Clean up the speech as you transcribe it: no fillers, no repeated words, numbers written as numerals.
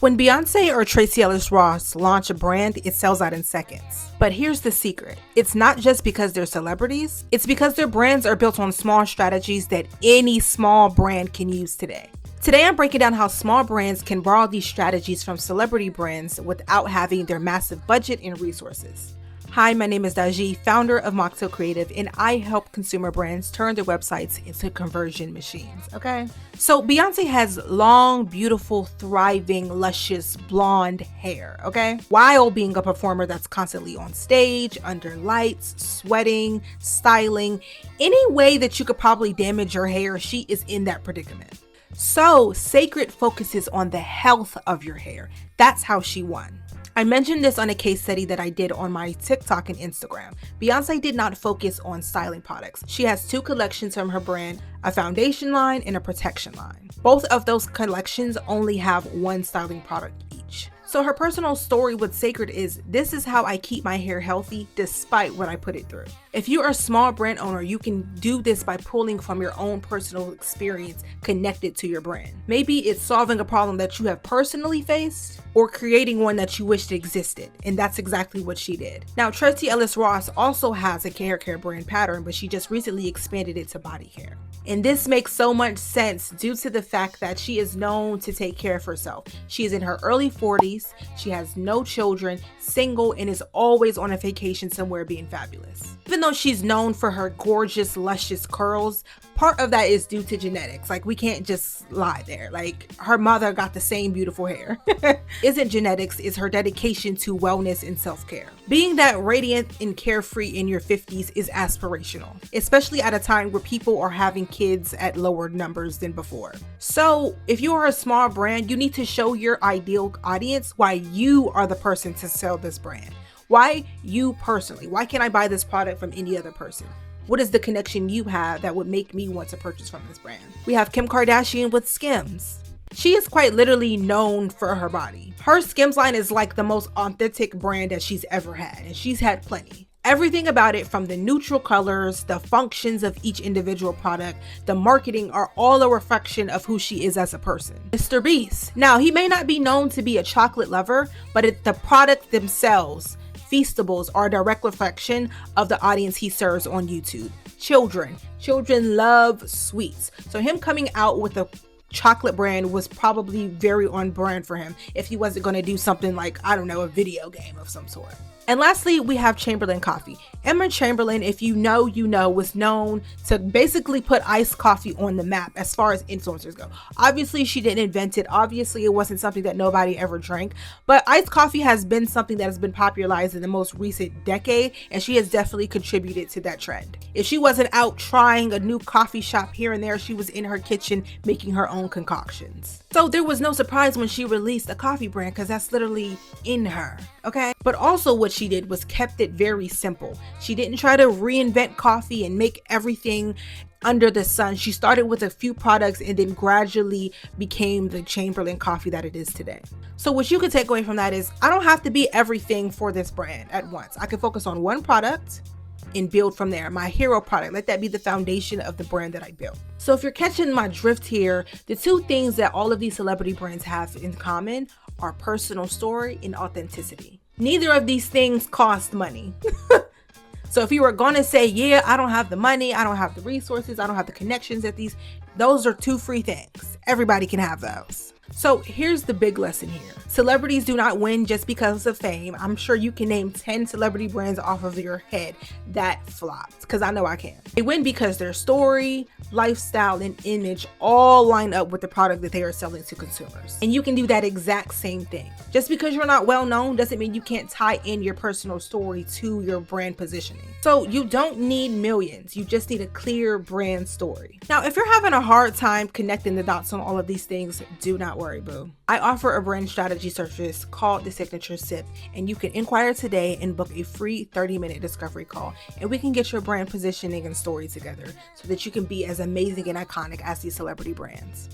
When Beyoncé or Tracee Ellis Ross launch a brand, it sells out in seconds. But here's the secret. It's not just because they're celebrities, it's because their brands are built on small strategies that any small brand can use today. Today I'm breaking down how small brands can borrow these strategies from celebrity brands without having their massive budget and resources. Hi, my name is Daji, founder of Moxtail Creative, and I help consumer brands turn their websites into conversion machines, okay? So Beyoncé has long, beautiful, thriving, luscious, blonde hair, okay? While being a performer that's constantly on stage, under lights, sweating, styling, any way that you could probably damage your hair, she is in that predicament. So Cécred focuses on the health of your hair. That's how she won. I mentioned this on a case study that I did on my TikTok and Instagram. Beyoncé did not focus on styling products. She has two collections from her brand, a foundation line and a protection line. Both of those collections only have one styling product each. So her personal story with Cécred is, this is how I keep my hair healthy despite what I put it through. If you're a small brand owner, you can do this by pulling from your own personal experience connected to your brand. Maybe it's solving a problem that you have personally faced or creating one that you wished existed, and that's exactly what she did. Now, Tracee Ellis Ross also has a hair care brand Pattern, but she just recently expanded it to body care. And this makes so much sense due to the fact that she is known to take care of herself. She is in her early 40s, she has no children, single, and is always on a vacation somewhere being fabulous. Even though she's known for her gorgeous, luscious curls, part of that is due to genetics. Like, we can't just lie there. Like, her mother got the same beautiful hair. Isn't genetics, is her dedication to wellness and self-care. Being that radiant and carefree in your 50s is aspirational, especially at a time where people are having kids at lower numbers than before. So if you are a small brand, you need to show your ideal audience why you are the person to sell this brand. Why you personally? Why can't I buy this product from any other person? What is the connection you have that would make me want to purchase from this brand? We have Kim Kardashian with Skims. She is quite literally known for her body. Her Skims line is like the most authentic brand that she's ever had, and she's had plenty. Everything about it, from the neutral colors, the functions of each individual product, the marketing, are all a reflection of who she is as a person. MrBeast. Now, he may not be known to be a chocolate lover, but the products themselves, Feastables, are a direct reflection of the audience he serves on YouTube. Children love sweets. So him coming out with a chocolate brand was probably very on brand for him if he wasn't going to do something like, I don't know, a video game of some sort. And lastly, we have Chamberlain coffee. Emma Chamberlain, if you know, was known to basically put iced coffee on the map as far as influencers go. Obviously, she didn't invent it. Obviously, it wasn't something that nobody ever drank. But iced coffee has been something that has been popularized in the most recent decade, and she has definitely contributed to that trend. If she wasn't out trying a new coffee shop here and there, she was in her kitchen making her own concoctions. So there was no surprise when she released a coffee brand, because that's literally in her, okay? But also what she did was kept it very simple. She didn't try to reinvent coffee and make everything under the sun. She started with a few products and then gradually became the Chamberlain coffee that it is today. So what you can take away from that is, I don't have to be everything for this brand at once. I can focus on one product and build from there. My hero product, let that be the foundation of the brand that I built. So if you're catching my drift here, the two things that all of these celebrity brands have in common are personal story and authenticity. Neither of these things cost money. So if you were going to say, yeah, I don't have the money, I don't have the resources, I don't have the connections at those are two free things. Everybody can have those. So here's the big lesson here. Celebrities do not win just because of fame. I'm sure you can name 10 celebrity brands off of your head that flopped, because I know I can. They win because their story, lifestyle, and image all line up with the product that they are selling to consumers. And you can do that exact same thing. Just because you're not well known doesn't mean you can't tie in your personal story to your brand positioning. So you don't need millions. You just need a clear brand story. Now, if you're having a hard time connecting the dots on all of these things, do not worry, boo. I offer a brand strategy service called the Signature Sip, and you can inquire today and book a free 30-minute discovery call, and we can get your brand positioning and story together so that you can be as amazing and iconic as these celebrity brands.